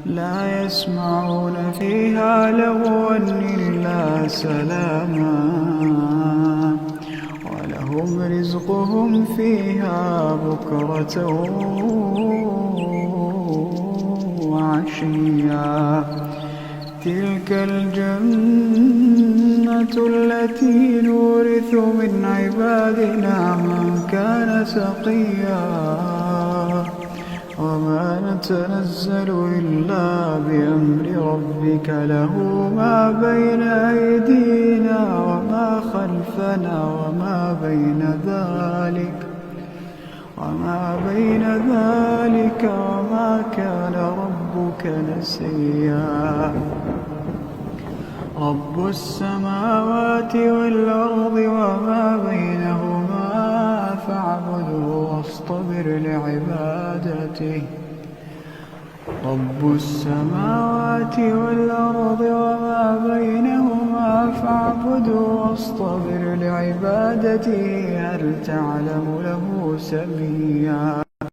لا يسمعون فيها لغوا إلا سلاما ولهم رزقهم فيها بكرة وعشيا تلك الجنة التي نورث من عبادنا من كان تقيا وما نتنزل إلا بأمر ربك له ما بين أيدينا وما خلفنا وما بين ذلك وما كان ربك نسيا رب السماوات والأرض وما بينهما فاعبده واصطبر لعبادته رب السماوات والأرض وما بينهما فاعبده واصطبر لعبادته هل تعلم له سميا